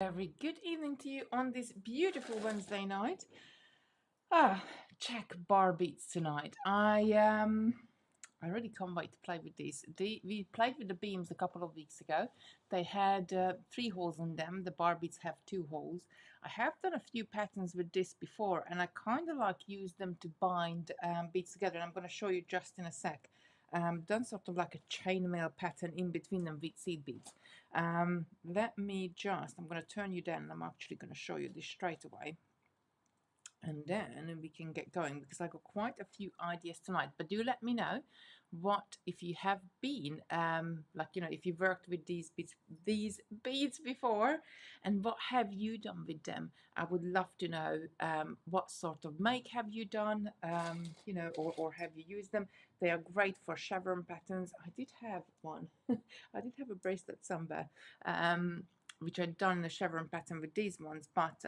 Very good evening to you on this beautiful Wednesday night. Czech Bar Beads tonight. I really can't wait to play with these. We played with the beams a couple of weeks ago. They had 3 holes in them. The bar beads have 2 holes. I have done a few patterns with this before, and I kind of like use them to bind beads together. And I'm going to show you just in a sec. Done sort of like a chainmail pattern in between them with seed beads. I'm going to turn you down, and I'm actually going to show you this straight away. And then we can get going, because I got quite a few ideas tonight. But do let me know what, if you have been if you've worked with these beads before, and what have you done with them. I would love to know what sort of make have you done, or have you used them. They are great for chevron patterns. I did have one. I did have a bracelet somewhere, which I'd done a chevron pattern with these ones, but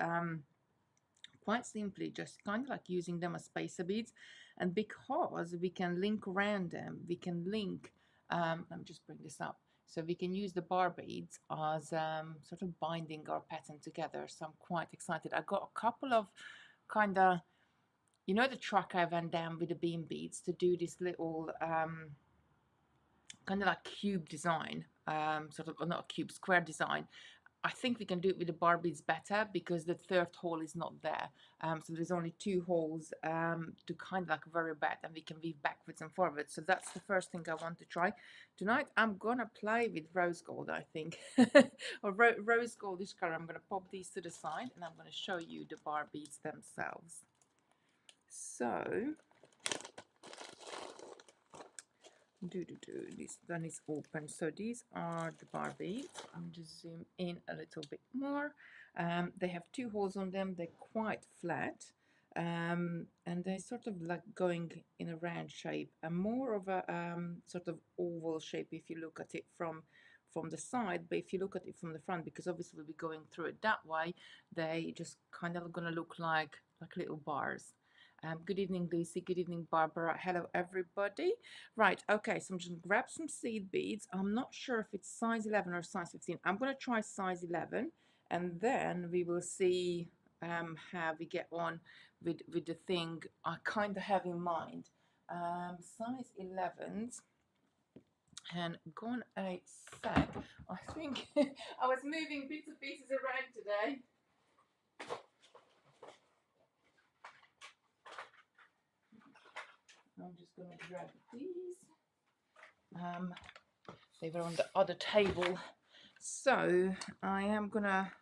quite simply just kind of like using them as spacer beads. And because we can link around them, we can link, let me just bring this up, so we can use the bar beads as sort of binding our pattern together. So I'm quite excited. I got a couple of kind of, the track I went down with the beam beads to do this little kind of like cube design, sort of, or not a cube, square design. I think we can do it with the bar beads better, because the third hole is not there. So there's only 2 holes to kind of like vary back, and we can weave backwards and forwards. So that's the first thing I want to try. Tonight I'm gonna play with rose gold, I think. Or rose goldish color. I'm gonna pop these to the side, and I'm gonna show you the bar beads themselves. So this one is open. So these are the bar beads. I'm just zoom in a little bit more. They have 2 holes on them. They're quite flat, and they're sort of like going in a round shape, and more of a sort of oval shape if you look at it from the side. But if you look at it from the front, because obviously we'll be going through it that way, they just kind of gonna look like little bars. Good evening, Lucy. Good evening, Barbara. Hello, everybody. Right, okay, so I'm just going to grab some seed beads. I'm not sure if it's size 11 or size 15. I'm going to try size 11, and then we will see how we get on with the thing I kind of have in mind. Size 11s, and gone a sec. I think I was moving bits and pieces around today. I'm just going to grab these. They were on the other table, so I am gonna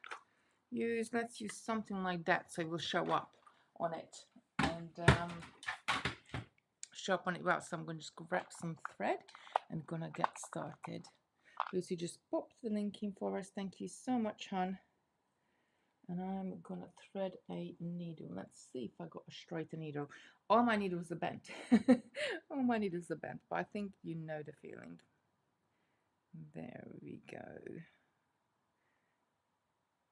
let's use something like that, so it will show up on it, and show up on it well. So I'm going to just grab some thread and gonna get started. Lucy just popped the link in for us. Thank you so much, hon. And I'm gonna thread a needle. Let's see if I got a straighter needle. All my needles are bent. All my needles are bent, but I think you know the feeling. There we go.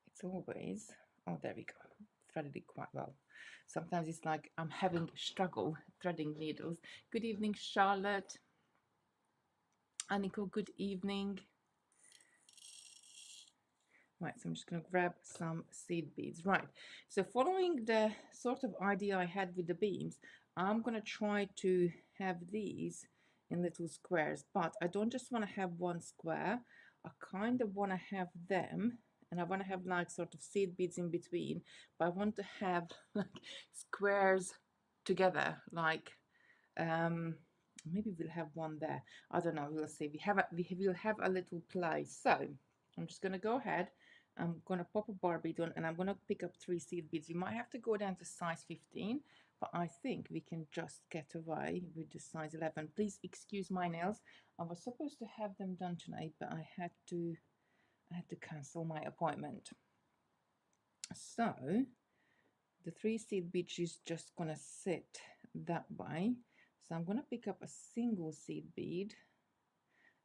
It's always, oh, there we go. Threaded it quite well. Sometimes it's like I'm having struggle threading needles. Good evening, Charlotte. Aniko, good evening. Right, so I'm just going to grab some seed beads. Right, so following the sort of idea I had with the beams, I'm going to try to have these in little squares, but I don't just want to have one square. I kind of want to have them, and I want to have like sort of seed beads in between, but I want to have like squares together, like maybe we'll have one there. I don't know, we'll see. We'll have a little play. So I'm just going to go ahead. I'm going to pop a bar bead on, and I'm going to pick up 3 seed beads. You might have to go down to size 15, but I think we can just get away with the size 11. Please excuse my nails. I was supposed to have them done tonight, but I had to cancel my appointment. So the 3 seed beads is just going to sit that way. So I'm going to pick up a single seed bead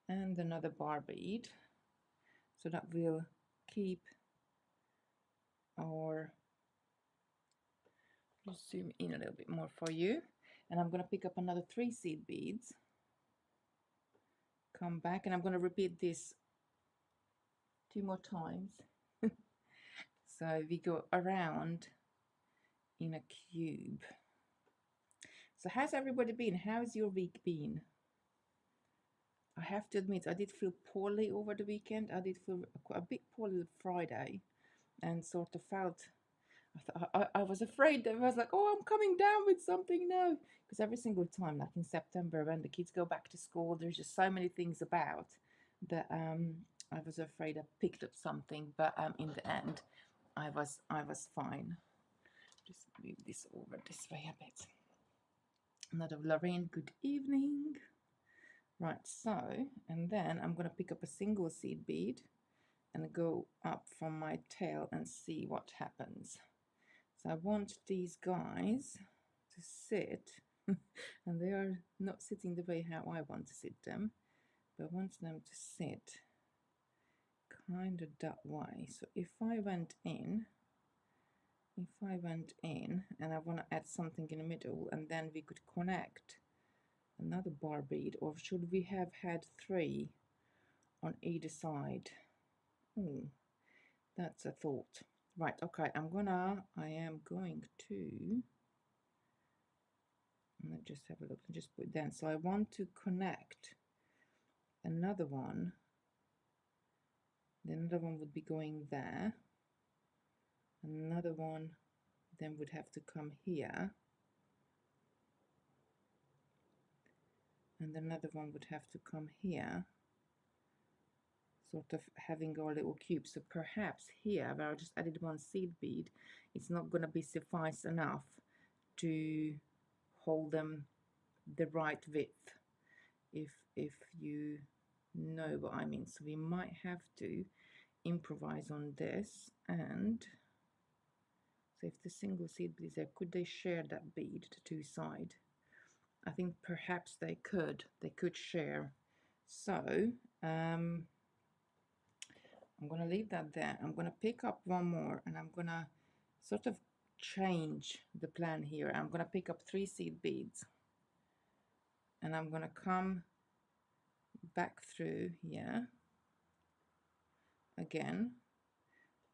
and another bar bead, so that will keep our, just zoom in a little bit more for you, and I'm going to pick up another 3 seed beads, come back, and I'm going to repeat this 2 more times. So we go around in a cube. So how's everybody been? How's your week been? I have to admit, I did feel poorly over the weekend. I did feel a bit poorly Friday, and sort of felt, I was afraid that I was like, oh, I'm coming down with something now. Because every single time, like in September, when the kids go back to school, there's just so many things about that I was afraid I picked up something. But in the end, I was fine. Just move this over this way a bit. Another Lorraine, good evening. Right, so, and then I'm going to pick up a single seed bead and go up from my tail and see what happens. So I want these guys to sit, and they are not sitting the way how I want to sit them, but I want them to sit kind of that way. So if I went in and I want to add something in the middle, and then we could connect another bar bead, or should we have had 3 on either side? That's a thought. Right, okay, I am going to, let's just have a look and just put down. So I want to connect another one. Then another one would be going there. Another one then would have to come here. And another one would have to come here. Sort of having our little cube. So perhaps here, where I just added 1 seed bead, it's not going to be suffice enough to hold them the right width, if you know what I mean. So we might have to improvise on this. And so if the single seed bead is there, could they share that bead, the 2 sides? I think perhaps they could share. So I'm going to leave that there. I'm going to pick up 1 more, and I'm going to sort of change the plan here. I'm going to pick up 3 seed beads, and I'm going to come back through here again,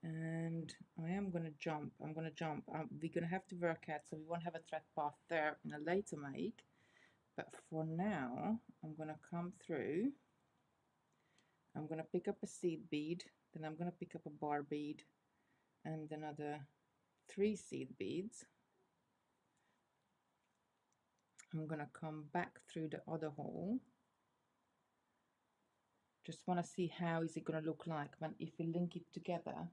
and I am going to jump. I'm going to jump. We're going to have to work out, so we won't have a thread path there in a later make, but for now I'm going to come through. I'm going to pick up a seed bead, then I'm going to pick up a bar bead and another 3 seed beads. I'm going to come back through the other hole. Just want to see how is it going to look like when if we link it together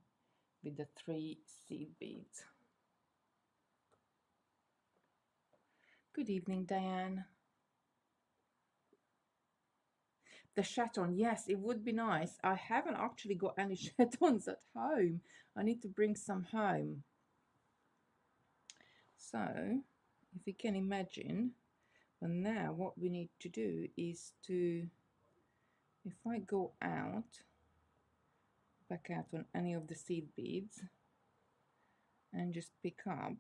with the 3 seed beads. Good evening, Diane. The chaton, yes, it would be nice. I haven't actually got any chatons at home. I need to bring some home. So, if you can imagine, and now what we need to do is to, if I go out, back out on any of the seed beads, and just pick up,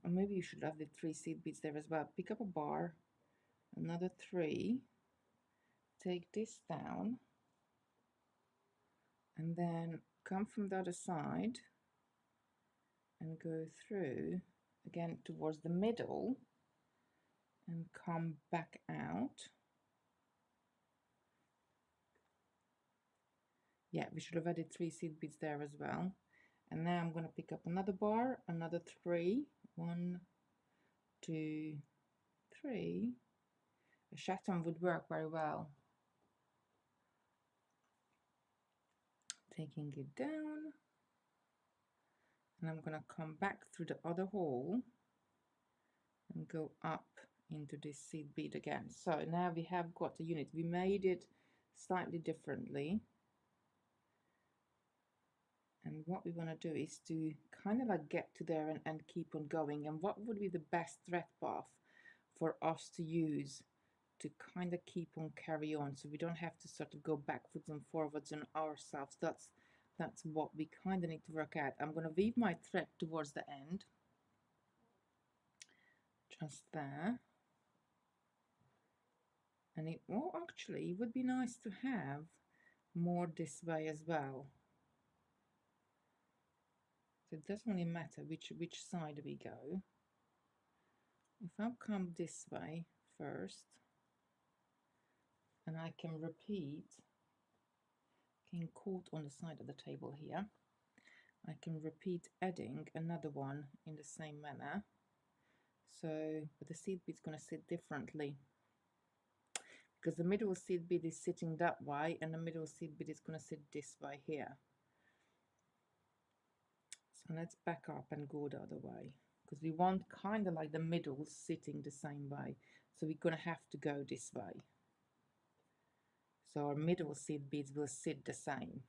maybe you should have the 3 seed beads there as well. Pick up a bar, another 3, take this down, and then come from the other side and go through again towards the middle and come back out. Yeah, we should have added 3 seed beads there as well. And now I'm going to pick up another bar, another 3, 1, 2, 3. A chaton would work very well. Taking it down, and I'm going to come back through the other hole and go up into this seed bead again. So now we have got a unit. We made it slightly differently, and what we want to do is to kind of like get to there and keep on going. And what would be the best thread path for us to use to kind of keep on carry on, so we don't have to sort of go backwards and forwards on ourselves. That's what we kind of need to work out. I'm going to weave my thread towards the end, just there. And it, oh, actually, it would be nice to have more this way as well. So it doesn't really matter which side we go. If I come this way first, and I can repeat, getting caught on the side of the table here, I can repeat adding another one in the same manner. So, but the seed bead's going to sit differently, because the middle seed bead is sitting that way and the middle seed bead is going to sit this way here. So let's back up and go the other way, because we want kind of like the middle sitting the same way. So we're going to have to go this way. So our middle seed beads will sit the same.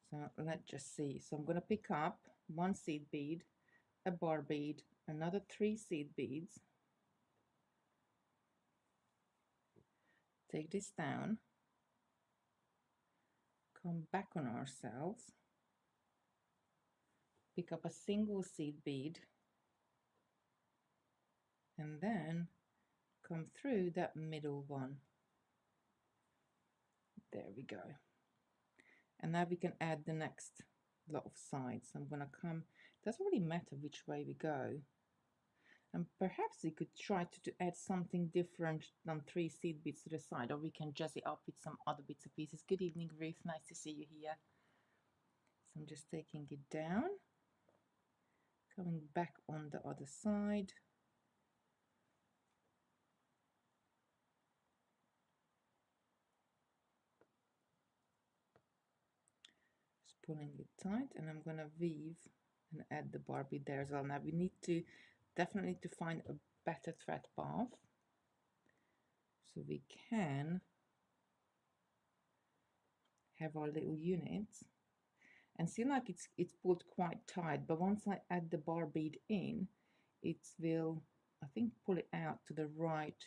So let's just see. So I'm going to pick up one seed bead, a bar bead, another 3 seed beads, take this down, come back on ourselves, pick up a single seed bead, and then come through that middle one. There we go. And now we can add the next lot of sides. I'm going to come, it doesn't really matter which way we go. And perhaps we could try to add something different than 3 seed beads to the side, or we can jazz it up with some other bits and pieces. Good evening, Ruth. Nice to see you here. So I'm just taking it down, coming back on the other side. Just pulling it tight, and I'm going to weave and add the bar bead there as well. Now we need to definitely to find a better thread path, so we can have our little units and see, like it's pulled quite tight, but once I add the bar bead in, it will, I think, pull it out to the right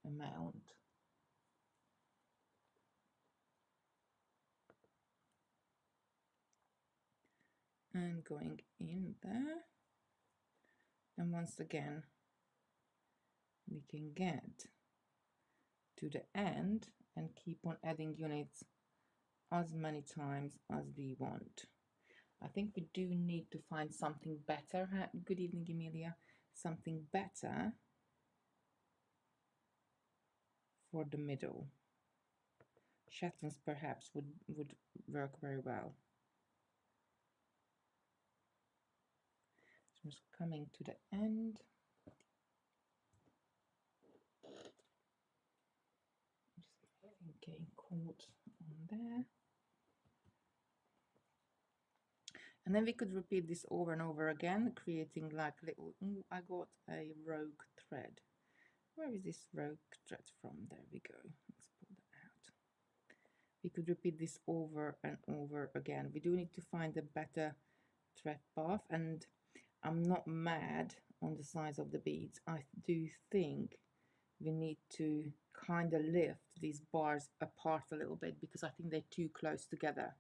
amount. And going in there, and once again we can get to the end and keep on adding units as many times as we want. I think we do need to find something better. Good evening, Emilia. Something better for the middle. Chattons perhaps would work very well. So just coming to the end. Just getting caught on there. And then we could repeat this over and over again, creating like little, I got a rogue thread. Where is this rogue thread from? There we go. Let's pull that out. We could repeat this over and over again. We do need to find a better thread path, and I'm not mad on the size of the beads. I do think we need to kind of lift these bars apart a little bit, because I think they're too close together.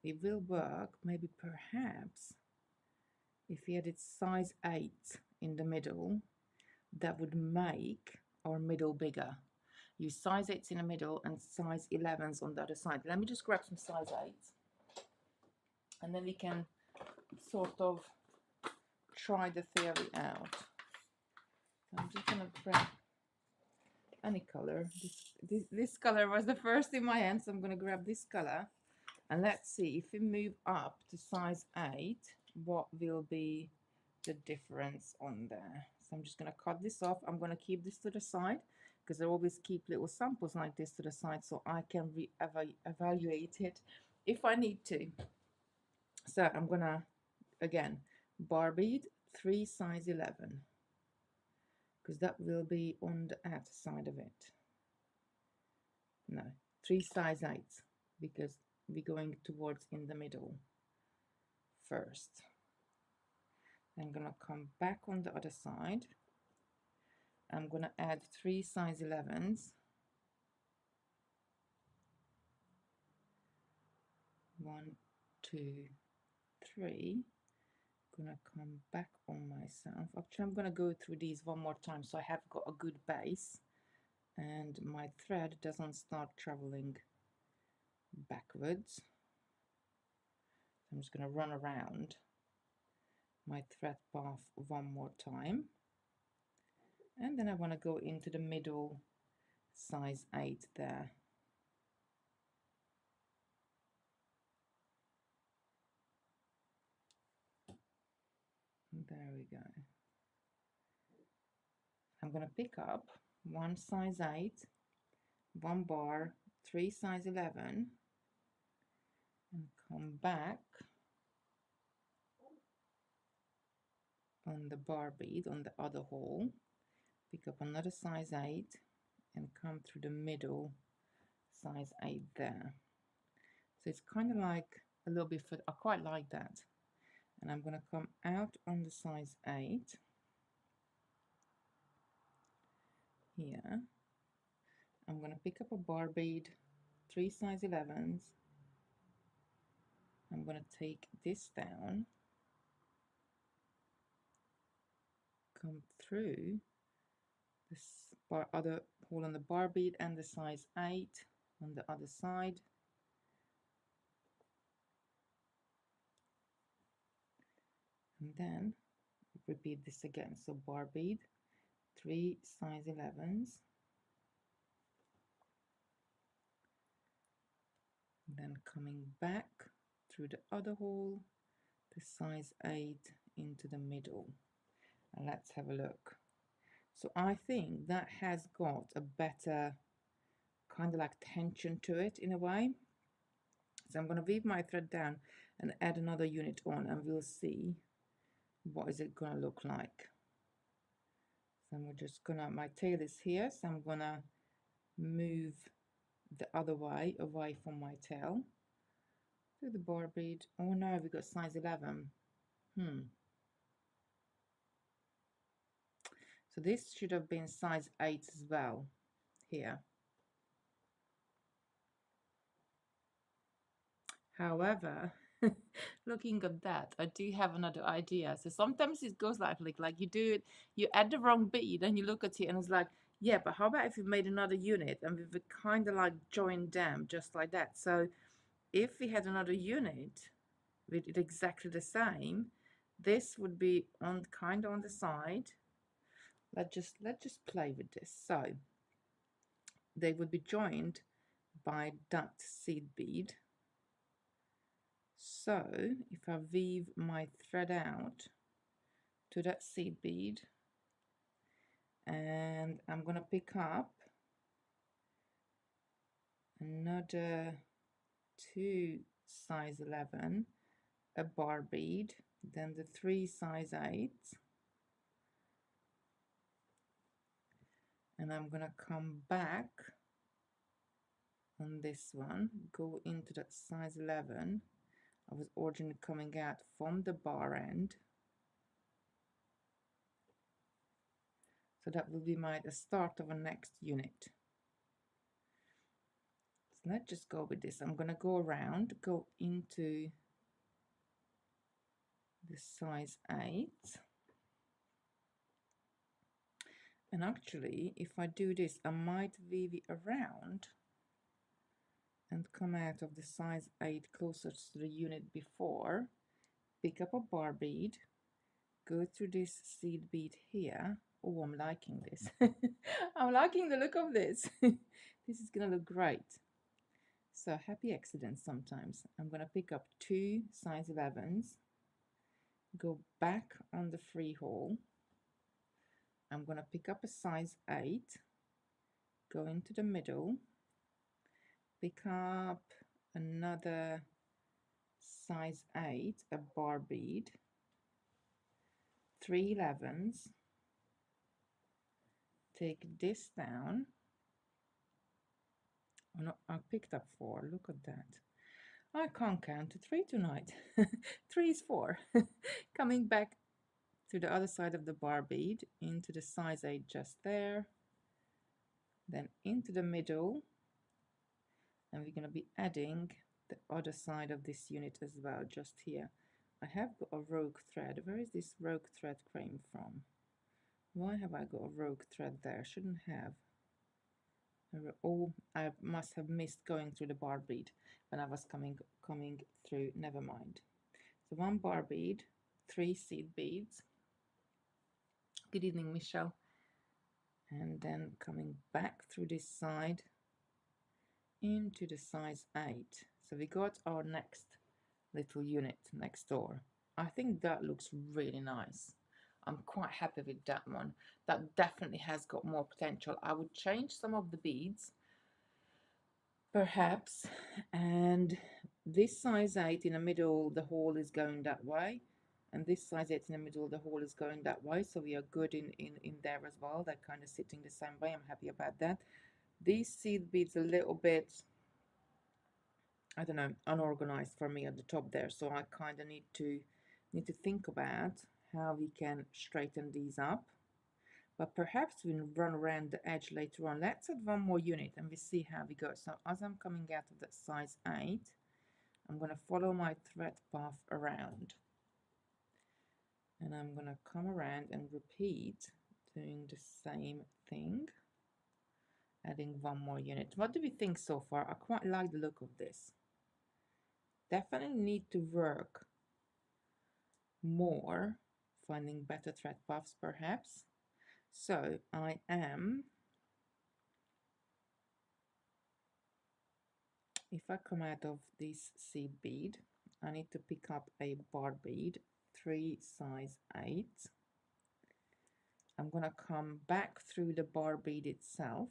It will work, maybe perhaps if we added size 8 in the middle, that would make our middle bigger. Use size 8s in the middle and size 11s on the other side. Let me just grab some size 8s, and then we can sort of try the theory out. So I'm just gonna grab any color. This color was the first in my hand, so I'm gonna grab this color. And let's see, if we move up to size 8, what will be the difference on there. So I'm just going to cut this off. I'm going to keep this to the side, because I always keep little samples like this to the side, so I can evaluate it if I need to. So I'm going to, again, bar bead 3 size 11, because that will be on the outside of it. No, 3 size 8, because we're going towards in the middle first. I'm gonna come back on the other side. I'm gonna add 3 size 11s. 1, 2, 3. Gonna come back on myself. Actually, I'm gonna go through these one more time so I have got a good base and my thread doesn't start traveling backwards. I'm just going to run around my thread path one more time, and then I want to go into the middle size 8 there. There we go. I'm going to pick up one size 8, 1 bar, 3 size 11, and come back on the bar bead on the other hole, pick up another size 8 and come through the middle size 8 there. So it's kind of like a little bit I quite like that. And I'm going to come out on the size 8 here. I'm going to pick up a bar bead, 3 size 11s. I'm going to take this down, come through this other hole on the bar bead and the size 8 on the other side. And then repeat this again. So bar bead, 3 size 11s, then coming back through the other hole, the size 8 into the middle. And let's have a look. So I think that has got a better kind of like tension to it in a way. So I'm going to weave my thread down and add another unit on, and we'll see what is it going to look like. So I'm just gonna, my tail is here, so I'm gonna move the other way away from my tail to the bar bead. Oh no, we got size 11. So this should have been size 8 as well here. However, looking at that, I do have another idea. So sometimes it goes like you do it, you add the wrong bead and you look at it and it's like, yeah, but how about if we made another unit and we kind of like joined them just like that? So if we had another unit with it exactly the same, this would be on kind of on the side. Let's just play with this. So they would be joined by that seed bead. So if I weave my thread out to that seed bead, and I'm gonna pick up another 2 size 11, a bar bead, then the 3 size 8, and I'm gonna come back on this one, go into that size 11. I was originally coming out from the bar end, so that will be the start of a next unit. So let's just go with this. I'm gonna go around, go into the size 8, and actually if I do this I might weave it around and come out of the size 8 closer to the unit before, pick up a bar bead, go through this seed bead here. Oh, I'm liking this. I'm liking the look of this. This is gonna look great. So happy accidents sometimes. I'm gonna pick up 2 size 11s, go back on the free hole. I'm gonna pick up a size 8, go into the middle, pick up another size 8, a bar bead, 3 11s, take this down. Oh no, I picked up 4, look at that. I can't count to 3 tonight. 3 is 4. Coming back to the other side of the bar bead, into the size 8 just there, then into the middle, and we're going to be adding the other side of this unit as well, just here. I have got a rogue thread. Where is this rogue thread came from? Why have I got a rogue thread there? Shouldn't have. Oh, I must have missed going through the bar bead when I was coming through. Never mind. So 1 bar bead, 3 seed beads. Good evening, Michelle. And then coming back through this side into the size 8. So we got our next little unit next door. I think that looks really nice. I'm quite happy with that one. That definitely has got more potential. I would change some of the beads perhaps, and this size 8 in the middle, the hole is going that way, and this size 8 in the middle, the hole is going that way, so we are good in there as well. They're kind of sitting the same way. I'm happy about that. These seed beads a little bit, I don't know, unorganized for me at the top there, so I kind of need to think about how we can straighten these up. But perhaps we'll run around the edge later on. Let's add one more unit and we see how we go. So as I'm coming out of that size 8, I'm going to follow my thread path around. And I'm going to come around and repeat doing the same thing, adding one more unit. What do we think so far? I quite like the look of this. Definitely need to work more, finding better thread paths perhaps. So I am, if I come out of this seed bead, I need to pick up a bar bead, 3 size 8. I'm going to come back through the bar bead itself.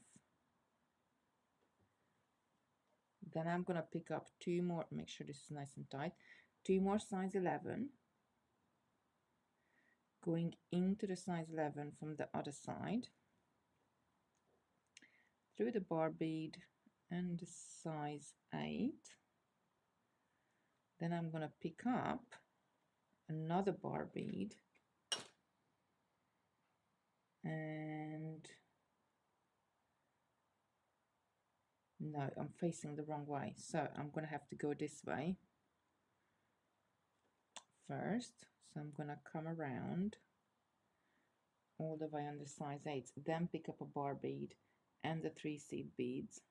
Then I'm going to pick up 2 more, make sure this is nice and tight, 2 more size 11, going into the size 11 from the other side, through the bar bead and the size 8. Then I'm going to pick up another bar bead and no, I'm facing the wrong way, so I'm going to have to go this way first. So I'm going to come around all the way on the size 8, then pick up a bar bead and the 3 seed beads.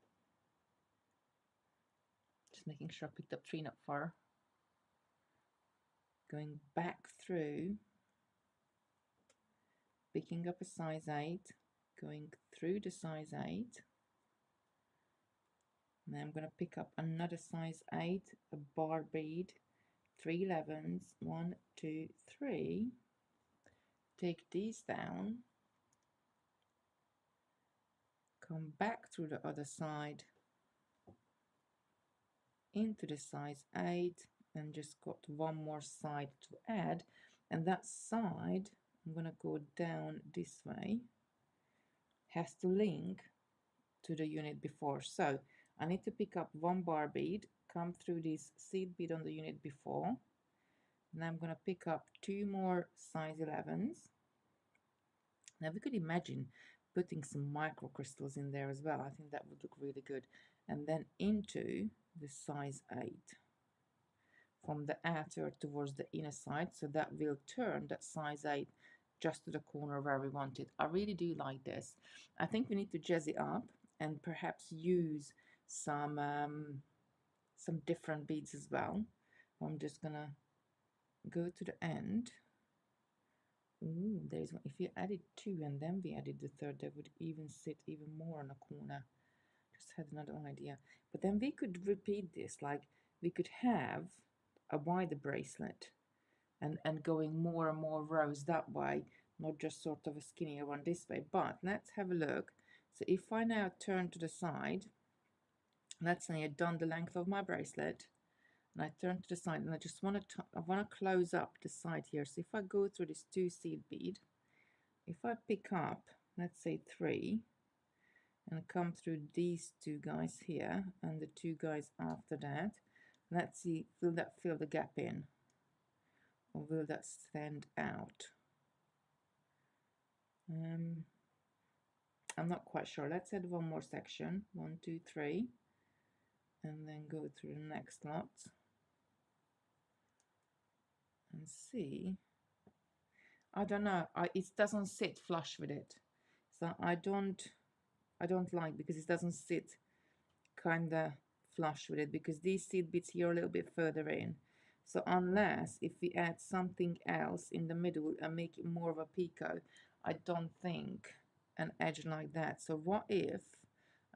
Just making sure I picked up 3, not 4. Going back through, picking up a size 8, going through the size 8. Now I'm going to pick up another size 8, a bar bead, 3 11s, 1, 2, 3. Take these down, come back through the other side into the size 8, and just got one more side to add, and that side I'm going to go down this way, has to link to the unit before. So I need to pick up 1 bar bead, come through this seed bead on the unit before, and I'm going to pick up 2 more size 11s. Now we could imagine putting some micro crystals in there as well. I think that would look really good. And then into the size 8 from the outer towards the inner side, so that will turn that size 8 just to the corner where we want it. I really do like this. I think we need to jazz it up and perhaps use some different beads as well. I'm just gonna go to the end. Ooh, there's one. If you added 2 and then we added the 3rd, that would even sit even more on the corner. Just had another idea. But then we could repeat this, like we could have a wider bracelet and going more and more rows that way, not just sort of a skinnier one this way. But let's have a look. So if I now turn to the side, let's say I've done the length of my bracelet, and I turn to the side, and I just want to close up the side here. So if I go through this 2 seed bead, if I pick up, let's say 3, and come through these 2 guys here and the 2 guys after that, let's see, will that fill the gap in or will that stand out? I'm not quite sure. Let's add one more section, 1 2 3, and then go through the next lot and see. I don't know, it doesn't sit flush with it, so I don't like, because it doesn't sit kind of flush with it, because these seed beads here are a little bit further in. So unless if we add something else in the middle and make it more of a picot, I don't think an edge like that. So what if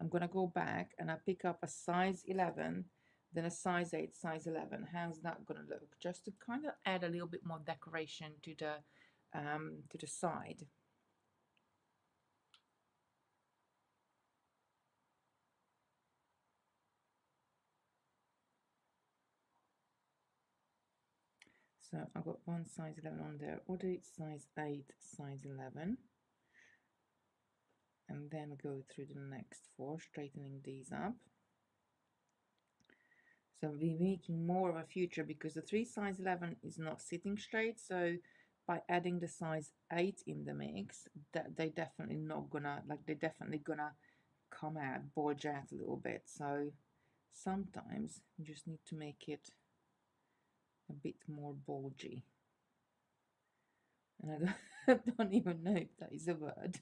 I'm gonna go back and I pick up a size 11, then a size 8, size 11. How's that gonna look? Just to kind of add a little bit more decoration to the side. So I've got one size 11 on there, order it size 8, size 11, and then go through the next 4, straightening these up. So we're making more of a future because the 3 size 11 is not sitting straight. So by adding the size 8 in the mix, that they definitely not gonna, like they're definitely gonna come out, bulge out a little bit. So sometimes you just need to make it a bit more bulgy. And I don't, I don't even know if that is a word,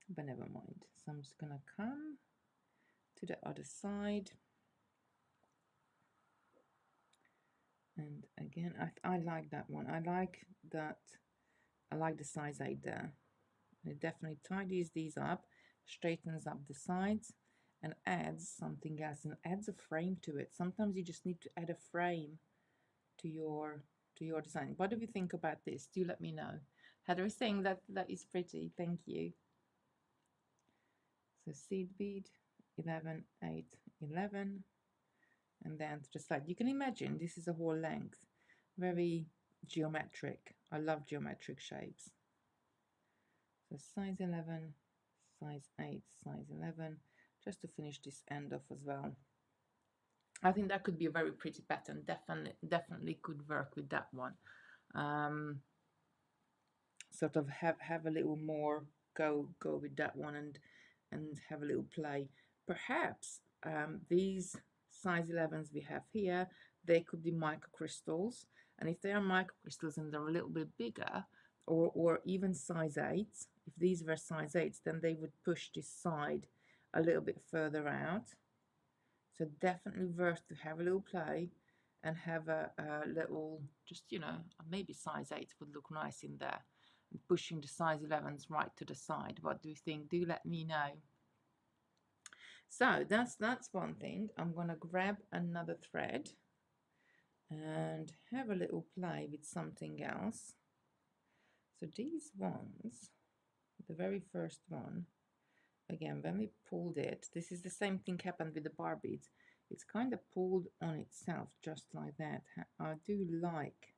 but never mind. So I'm just gonna come to the other side. And again, I like that one. I like that. I like the size 8 there. It definitely tidies these up, straightens up the sides, and adds something else, and adds a frame to it. Sometimes you just need to add a frame to your design. What do you think about this? Do let me know. Heather is saying that that is pretty. Thank you. So seed bead, 11, 8, 11, and then to the side. You can imagine this is a whole length, very geometric. I love geometric shapes. So size 11, size 8, size 11, just to finish this end off as well. I think that could be a very pretty pattern. Definitely could work with that one. Sort of have a little more go with that one and have a little play. Perhaps these size 11s we have here, they could be microcrystals, and if they are microcrystals and they're a little bit bigger, or even size 8s, if these were size 8s, then they would push this side a little bit further out. So definitely worth to have a little play and have a little, just, you know, maybe size 8 would look nice in there. And pushing the size 11s right to the side. What do you think? Do let me know. So that's one thing. I'm gonna grab another thread and have a little play with something else. So these ones, the very first one, again, when we pulled it, this is the same thing happened with the bar beads. It's kind of pulled on itself just like that. I do like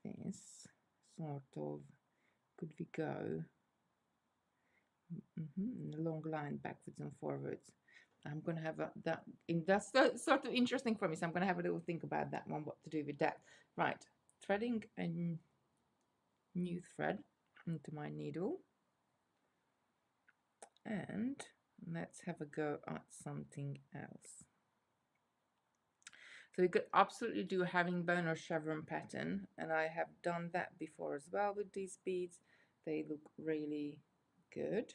this sort of, could we go a long line backwards and forwards. I'm going to have that's sort of interesting for me, so I'm going to have a little think about that one, what to do with that. Right, threading a new thread into my needle, and let's have a go at something else. So you could absolutely do a herringbone or chevron pattern, and I have done that before as well with these beads. They look really good.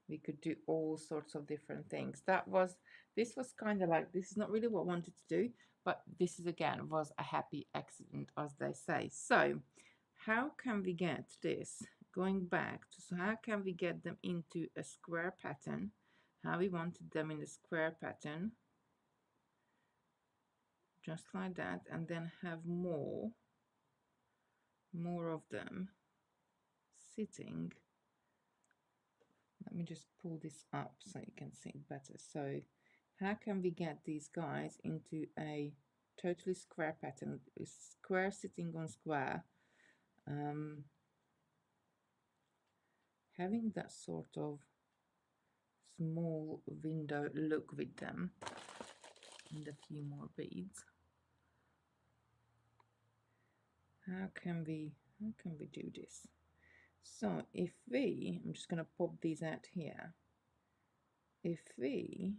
We could do all sorts of different things. This was kind of like, this is not really what I wanted to do, but this is again was a happy accident, as they say. So how can we get this going back to, so how can we get them into a square pattern, how we wanted them in a square pattern, just like that, and then have more of them sitting. Let me just pull this up so you can see it better. So how can we get these guys into a totally square pattern, square sitting on square, having that sort of small window look with them, and a few more beads. How can we do this? So if we, I'm just going to pop these out here. If we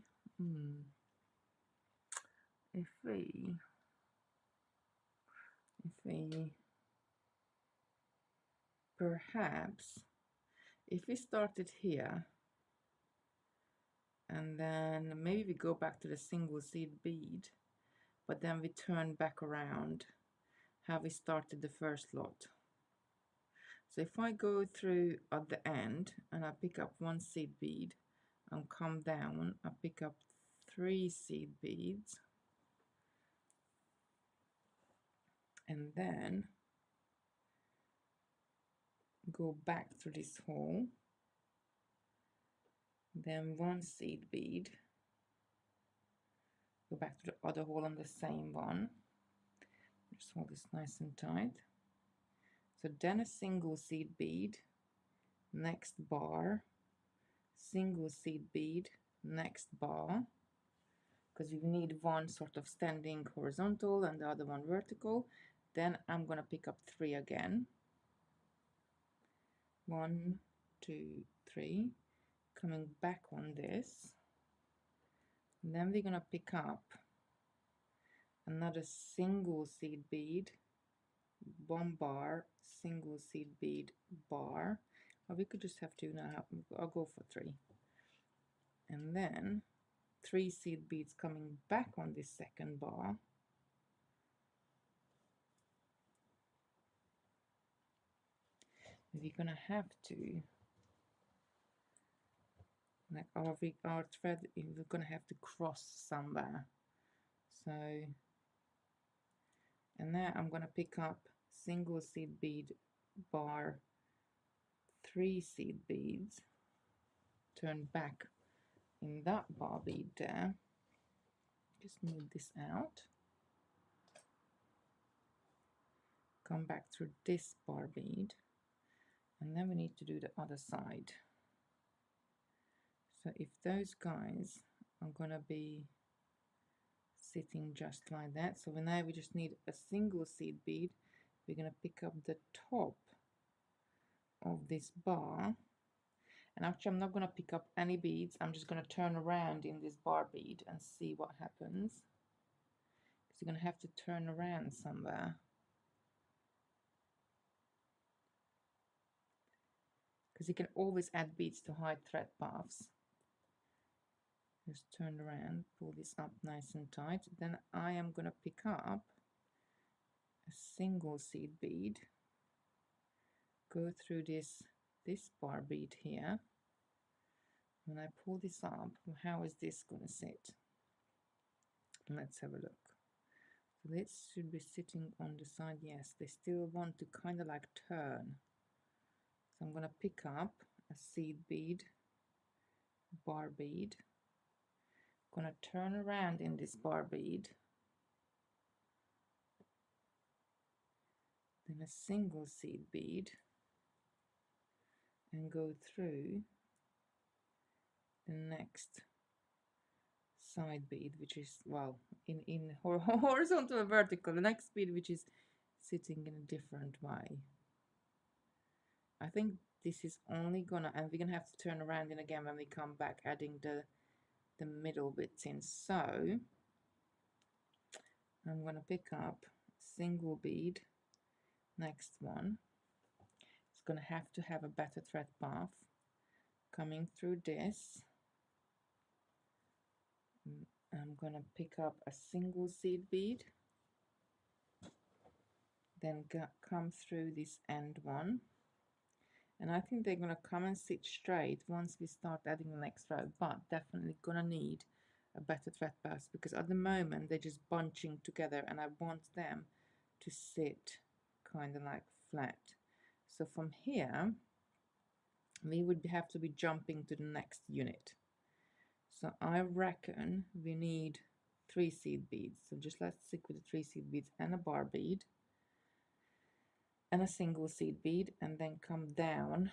perhaps, if we started here and then maybe we go back to the single seed bead, but then we turn back around how we started the first lot. So if I go through at the end and I pick up one seed bead and come down, I pick up 3 seed beads, and then go back through this hole, then 1 seed bead, go back to the other hole on the same one, just hold this nice and tight. So then a single seed bead, next bar, single seed bead, next bar, because we need one sort of standing horizontal and the other one vertical. Then I'm gonna pick up 3 again. 1, 2, 3, coming back on this. And then we're gonna pick up another single seed bead, 1 bar, single seed bead, bar, or we could just have 2 now. I'll go for 3, and then 3 seed beads coming back on this second bar, we're gonna have to, like our thread, we're gonna have to cross somewhere. So, and now I'm gonna pick up single seed bead, bar, 3 seed beads, turn back in that bar bead there, just move this out, come back through this bar bead, and then we need to do the other side. So if those guys are gonna be sitting just like that, so now we just need a single seed bead, we're gonna pick up the top of this bar, and actually I'm not gonna pick up any beads, I'm just gonna turn around in this bar bead and see what happens, because you're gonna have to turn around somewhere. Because you can always add beads to hide thread paths. Just turn around, pull this up nice and tight. Then I am going to pick up a single seed bead, go through this bar bead here. When I pull this up, how is this going to sit? Let's have a look. So this should be sitting on the side. Yes, they still want to kind of like turn. So I'm going to pick up a seed bead, bar bead, going to turn around in this bar bead, then a single seed bead, and go through the next side bead, which is, well, in horizontal or vertical, the next bead which is sitting in a different way. I think this is only gonna, and we're gonna have to turn around in again when we come back, adding the middle bits in. So I'm gonna pick up single bead, next one. It's gonna have to have a better thread path coming through this. I'm gonna pick up a single seed bead, then come through this end one, and I think they're gonna come and sit straight once we start adding the next row, but definitely gonna need a better thread path, because at the moment they're just bunching together and I want them to sit kind of like flat. So from here we would have to be jumping to the next unit. So I reckon we need 3 seed beads. So just let's stick with the 3 seed beads and a bar bead and a single seed bead, and then come down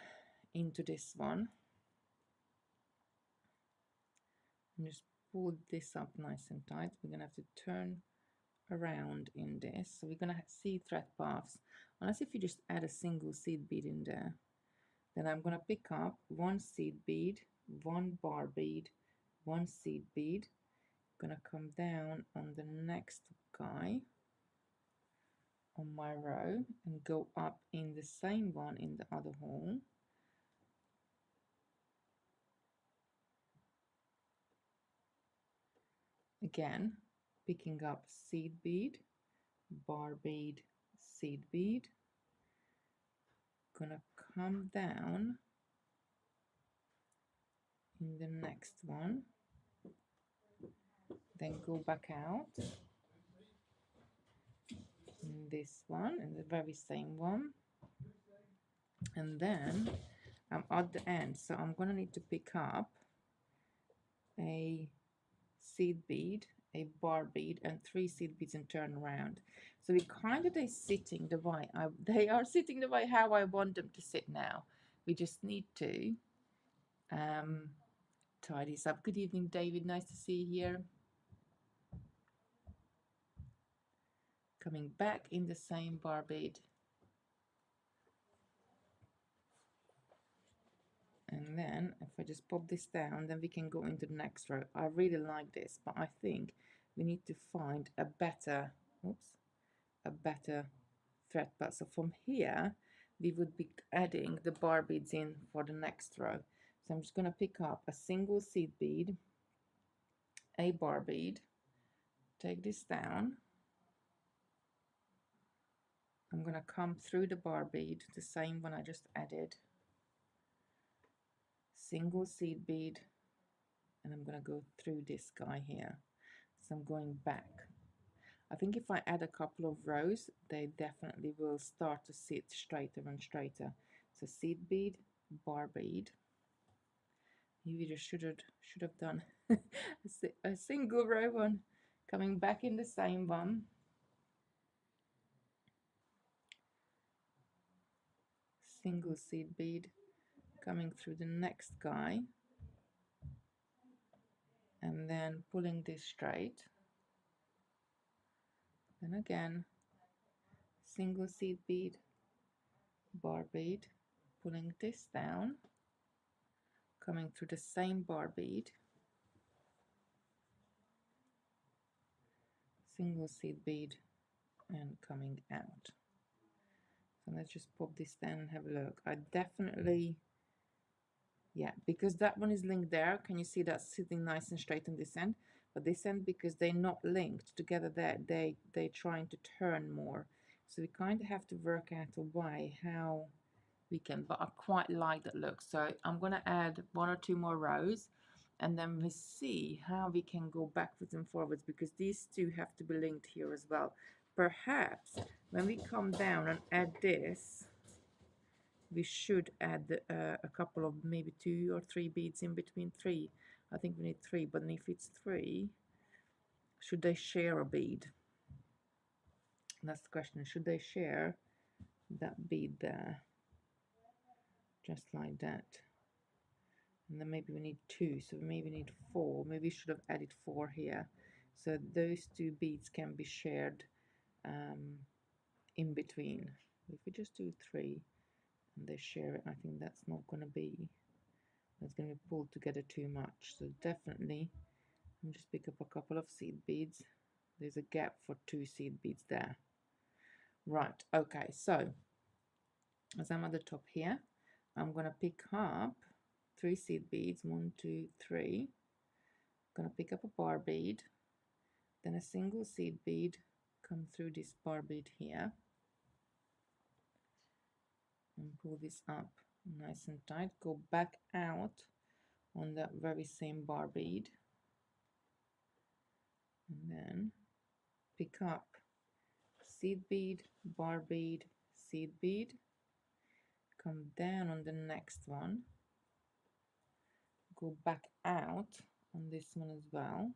into this one and just pull this up nice and tight. We're gonna have to turn around in this, so we're gonna see thread paths, unless if you just add a single seed bead in there. Then I'm gonna pick up 1 seed bead, 1 bar bead, 1 seed bead, gonna come down on the next guy on my row and go up in the same one in the other hole. Again, picking up seed bead, bar bead, seed bead, gonna come down in the next one, then go back out in this one, and the very same one, and then I'm at the end, so I'm gonna need to pick up a seed bead, a bar bead, and 3 seed beads and turn around. So we kind of sitting the way they are sitting the way how I want them to sit now. We just need to tie this up. Good evening, David. Nice to see you here. Coming back in the same bar bead. And then if I just pop this down, then we can go into the next row. I really like this, but I think we need to find a better, oops, a better thread path. So from here, we would be adding the bar beads in for the next row. So I'm just going to pick up a single seed bead, a bar bead, take this down. I'm going to come through the bar bead, the same one I just added, single seed bead, and I'm going to go through this guy here. So I'm going back. I think if I add a couple of rows, they definitely will start to sit straighter and straighter. So seed bead, bar bead. You just should have done a single row one, coming back in the same one. Single seed bead, coming through the next guy, and then pulling this straight. Then again, single seed bead, bar bead, pulling this down, coming through the same bar bead, single seed bead, and coming out. So let's just pop this down and have a look. I definitely, yeah, because that one is linked there, can you see that's sitting nice and straight on this end? But this end, because they're not linked together, they're trying to turn more. So we kind of have to work out a way how we can, but I quite like that look. So I'm going to add 1 or 2 more rows, and then we see how we can go backwards and forwards, because these two have to be linked here as well. Perhaps when we come down and add this, we should add a couple of maybe 2 or 3 beads in between. 3, I think we need 3, but if it's 3, should they share a bead? That's the question. Should they share that bead there, just like that? And then maybe we need 2, so we maybe need 4. Maybe we should have added 4 here, so those 2 beads can be shared in between. If we just do 3 and they share it, I think that's not going to be, that's going to be pulled together too much. So definitely, I'll just pick up a couple of seed beads. There's a gap for 2 seed beads there. Right, okay, so as I'm at the top here, I'm going to pick up 3 seed beads, 1, 2, 3. I'm going to pick up a bar bead, then a single seed bead, come through this bar bead here, and pull this up nice and tight, go back out on that very same bar bead, and then pick up seed bead, bar bead, seed bead, come down on the next one, go back out on this one as well,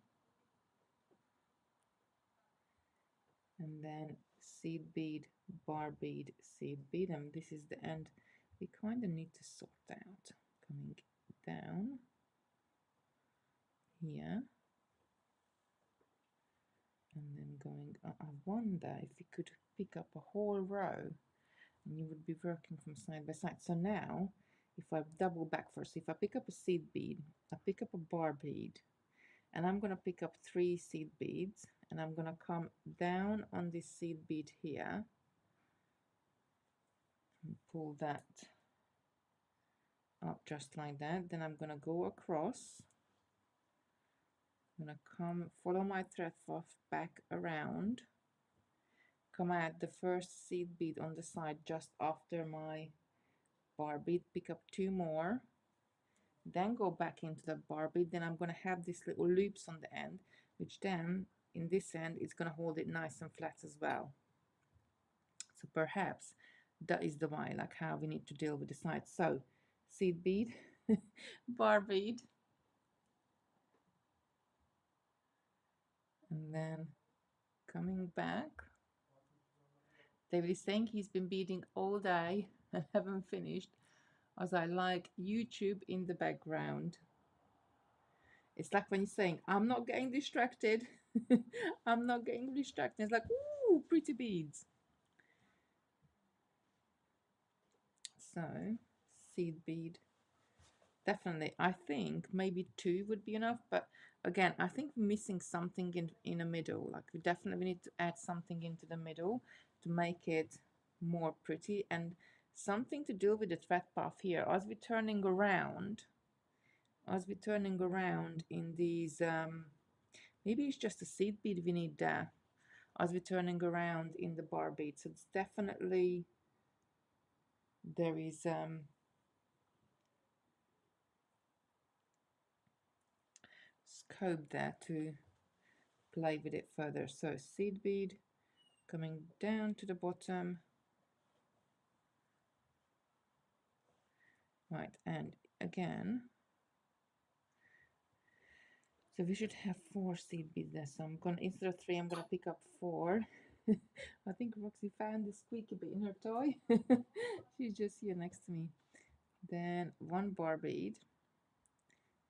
and then seed bead, bar bead, seed bead, and this is the end we kind of need to sort out. Coming down here, and then going up. I wonder if you could pick up a whole row and you would be working from side by side. So now if I double back first, if I pick up a seed bead, I pick up a bar bead, and I'm going to pick up 3 seed beads, and I'm going to come down on this seed bead here and pull that up just like that. Then I'm going to go across I'm gonna come follow my thread back around, come at the first seed bead on the side just after my bar bead, pick up 2 more, then go back into the bar bead. Then I'm going to have these little loops on the end, which then in this end is going to hold it nice and flat as well. So perhaps that is the way, like how we need to deal with the sides. So seed bead, bar bead, and then coming back. David is saying he's been beading all day and haven't finished, as I like YouTube in the background. It's like when you're saying, I'm not getting distracted. I'm not getting distracted. It's like, ooh, pretty beads. So, seed bead. Definitely, I think maybe 2 would be enough. But again, I think we're missing something in the middle. Like we definitely need to add something into the middle to make it more pretty. And something to do with the thread path here. As we're turning around, in these, maybe it's just a seed bead we need there. As we're turning around in the bar bead, so it's definitely there is scope there to play with it further. So seed bead coming down to the bottom, right, and again, so we should have 4 seed beads there. So I'm gonna, instead of 3, I'm gonna pick up 4. I think Roxy found the squeaky bit in her toy. She's just here next to me. Then 1 bar bead,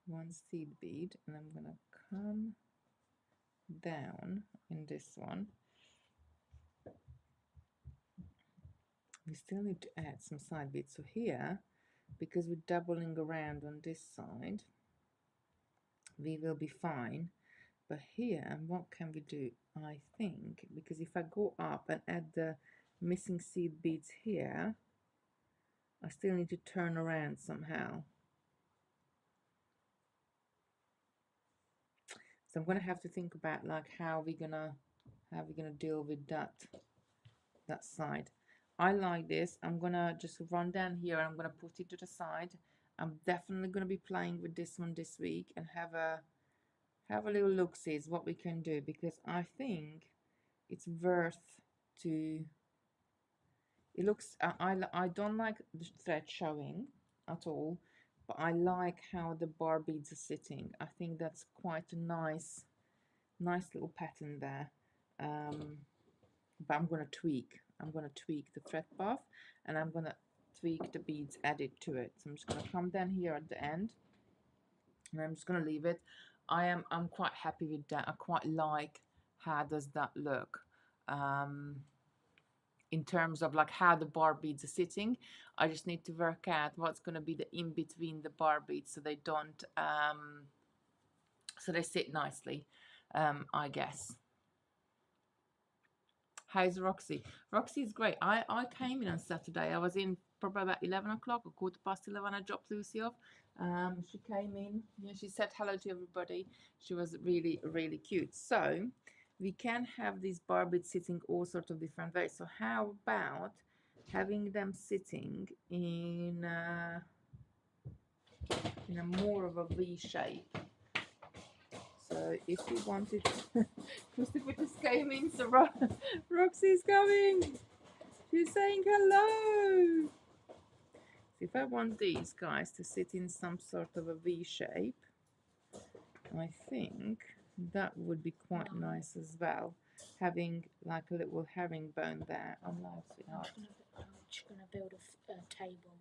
1 seed bead, and I'm gonna come down in this one. We still need to add some side beads. So here, because we're doubling around on this side, we will be fine. But here, what can we do? I think, because if I go up and add the missing seed beads here, I still need to turn around somehow. So I'm gonna have to think about like how we're gonna deal with that side. I like this. I'm gonna just run down here and I'm gonna put it to the side. I'm definitely gonna be playing with this one this week and have a little look see what we can do, because I think it's worth to. It looks I don't like the thread showing at all, but I like how the bar beads are sitting. I think that's quite a nice little pattern there. But I'm going to tweak the thread path, and I'm going to tweak the beads added to it. So I'm just going to come down here at the end, and I'm just going to leave it. I'm quite happy with that. I quite like how does that look in terms of like how the bar beads are sitting. I just need to work out what's going to be the in between the bar beads so they don't so they sit nicely, I guess. How's Roxy? Roxy is great. I came in on Saturday. I was in probably about 11 o'clock or 11:15. I dropped Lucy off. She came in. Yeah, she said hello to everybody. She was really, really cute. So we can have these bar beads sitting all sorts of different ways. So how about having them sitting in a more of a V shape? So if you wanted, Christopher just came in, so Roxy's coming. She's saying hello. So if I want these guys to sit in some sort of a V shape, I think that would be quite nice as well. Having like a little herringbone there. I'm live, sweetheart. I'm just gonna build a table.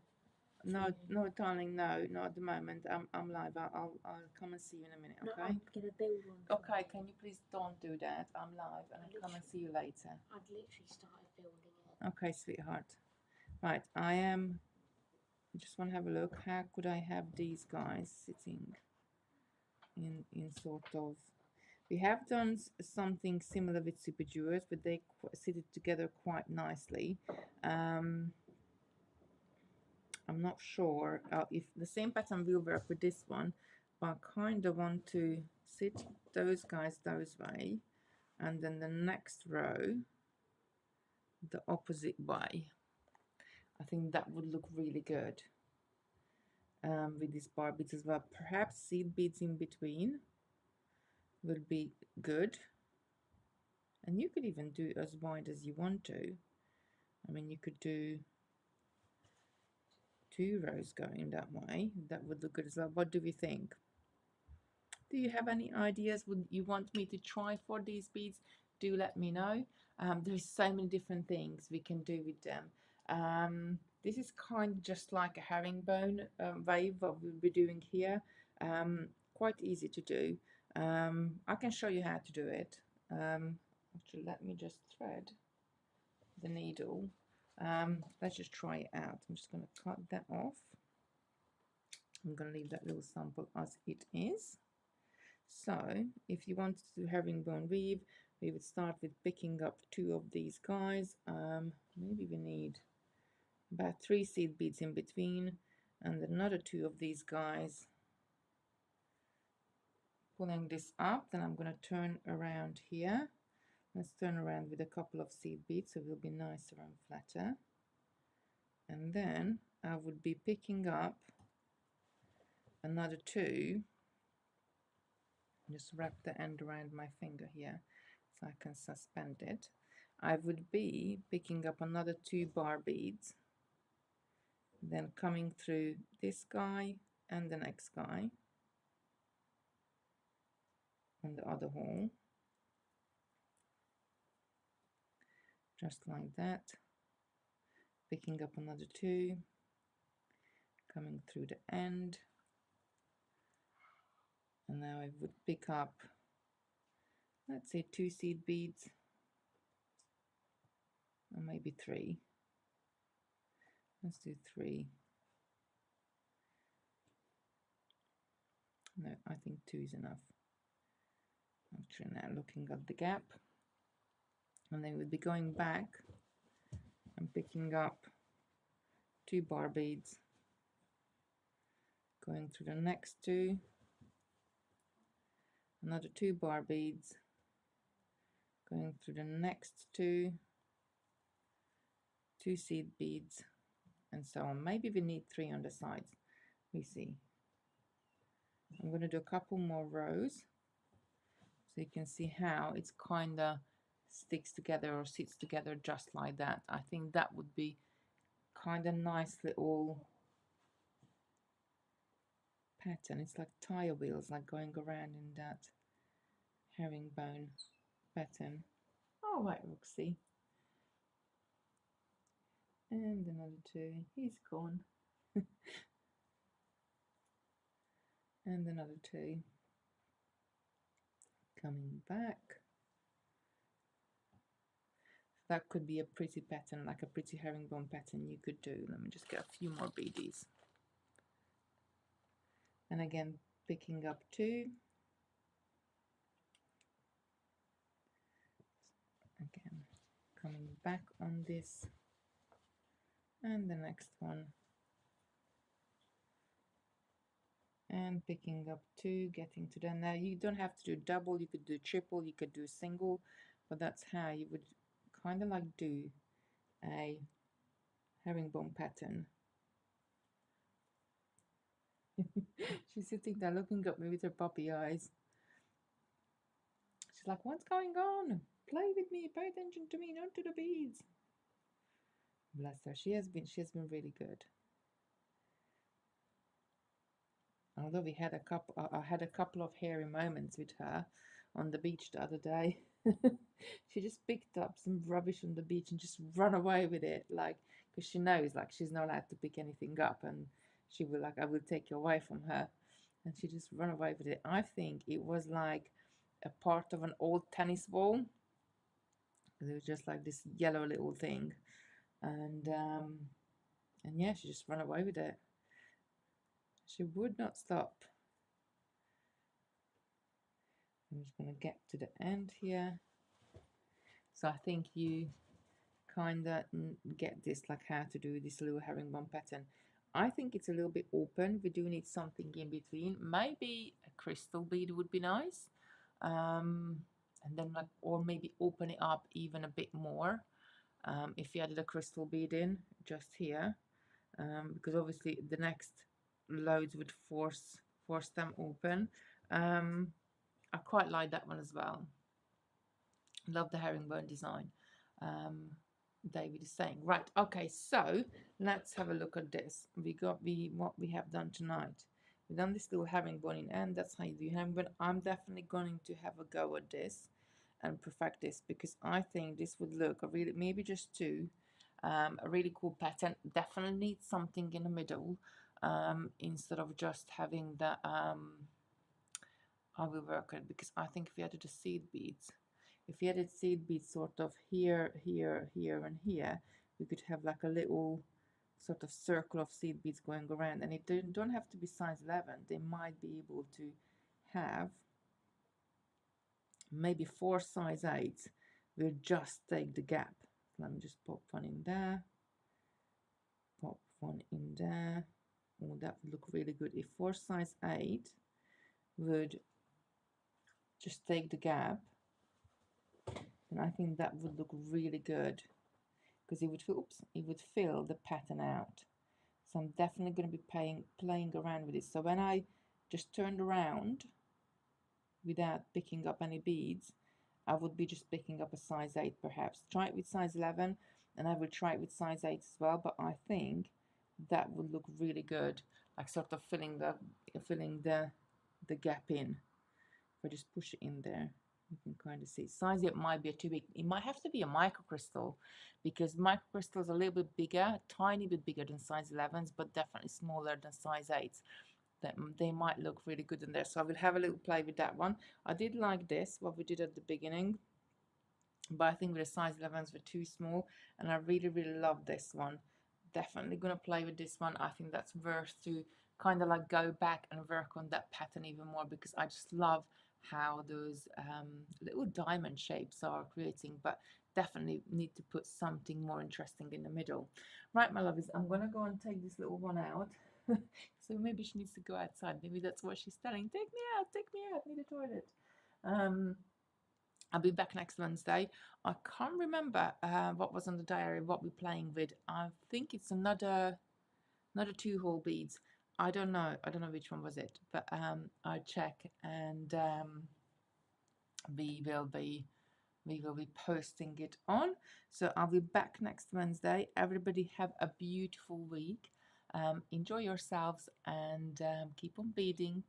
No, darling, no, not at the moment. I'm live. I'll come and see you in a minute, okay? No, I'm gonna build one. Okay, can you please don't do that? I'm live and I'll come and see you later. I've literally started building it. Okay, sweetheart. Right, I just want to have a look. How could I have these guys sitting in sort of... We have done something similar with super jewelers, but they sit it together quite nicely. I'm not sure if the same pattern will work with this one, but I kind of want to sit those guys those way, and then the next row the opposite way. I think that would look really good with these bar beads as well. Perhaps seed beads in between will be good, and you could even do as wide as you want to. I mean, you could do 2 rows going that way. That would look good as well. What do we think? Do you have any ideas would you want me to try for these beads? Do let me know. There's so many different things we can do with them. This is kind of just like a herringbone wave what we'll be doing here. Quite easy to do. I can show you how to do it. Actually, let me just thread the needle. Let's just try it out. I'm just going to cut that off. I'm going to leave that little sample as it is. So if you want to do herringbone weave, we would start with picking up 2 of these guys. Maybe we need about 3 seed beads in between, and another 2 of these guys. Pulling this up, then I'm going to turn around here. Let's turn around with a couple of seed beads so it will be nicer and flatter. And then I would be picking up another 2. Just wrap the end around my finger here so I can suspend it. I would be picking up another 2 bar beads, then coming through this guy and the next guy on the other hole, just like that, picking up another 2, coming through the end, and now I would pick up, let's say 2 seed beads, or maybe 3. Let's do 3. No, I think 2 is enough. Actually, now looking at the gap, and then we'll be going back and picking up 2 bar beads, going through the next 2, another 2 bar beads, going through the next 2, 2 seed beads, and so on. Maybe we need 3 on the sides. We see. I'm going to do a couple more rows so you can see how it's kind of sticks together or sits together just like that. I think that would be kind of nice little pattern. It's like tire wheels, like going around in that herringbone pattern. All right, Roxy. And another 2. He's gone. And another 2. Coming back. That could be a pretty pattern, like a pretty herringbone pattern you could do. Let me just get a few more beadies. And again, picking up 2. Again, coming back on this. And the next one. And picking up 2, getting to that. Now you don't have to do double, you could do triple, you could do single, but that's how you would kind of like do a herringbone pattern. She's sitting there looking at me with her puppy eyes. She's like, what's going on? Play with me, pay attention to me, not to the beads. Bless her. She has been really good. Although we had I had a couple of hairy moments with her on the beach the other day. She just picked up some rubbish on the beach and just run away with it, like, because she knows like she's not allowed to pick anything up, and she will like, I will take you away from her, and she just run away with it. I think it was like a part of an old tennis ball. It was just like this yellow little thing, and yeah, she just ran away with it. She would not stop. I'm just going to get to the end here. So I think you kind of get this, like how to do this little herringbone pattern. I think it's a little bit open. We do need something in between, maybe a crystal bead would be nice. And then like, or maybe open it up even a bit more, if you added a crystal bead in just here, because obviously the next loads would force them open. I quite like that one as well. Love the herringbone design. David is saying, right, okay, so let's have a look at this. We got what we have done tonight. We've done this little herringbone in, and that's how you do herringbone. I'm definitely going to have a go at this and perfect this, because I think this would look a really, maybe just two, a really cool pattern. Definitely needs something in the middle, instead of just having the how we work it, because I think if we added the seed beads, if you added seed beads sort of here, here, here, and here, we could have like a little sort of circle of seed beads going around, and it don't have to be size 11. They might be able to have maybe 4 size 8s. We'll just take the gap. Let me just pop one in there, pop one in there. Oh, that would look really good. If 4 size 8 would just take the gap, and I think that would look really good, because it would fill, it would fill the pattern out. So I'm definitely going to be playing around with it. So when I just turned around without picking up any beads, I would be just picking up a size 8 perhaps. Try it with size 11, and I will try it with size 8 as well, but I think that would look really good, like sort of filling the gap in. If I just push it in there, you can kind of see. Size 8 might be too big. It might have to be a microcrystal, because microcrystal is a little bit bigger, tiny bit bigger than size 11s, but definitely smaller than size 8s. That they might look really good in there. So I will have a little play with that one. I did like this, what we did at the beginning, but I think the size 11s were too small, and I really, really love this one. Definitely gonna play with this one. I think that's worth to kind of like go back and work on that pattern even more, because I just love how those little diamond shapes are creating, but definitely need to put something more interesting in the middle. Right, my lovies, I'm gonna go and take this little one out. So maybe she needs to go outside. Maybe that's what she's telling. Take me out, need a toilet. I'll be back next Wednesday. I can't remember what was on the diary, what we're playing with. I think it's another 2-hole beads. I don't know which one was it, but I'll check, and we will be posting it on. So I'll be back next Wednesday. Everybody have a beautiful week. Enjoy yourselves, and keep on beading.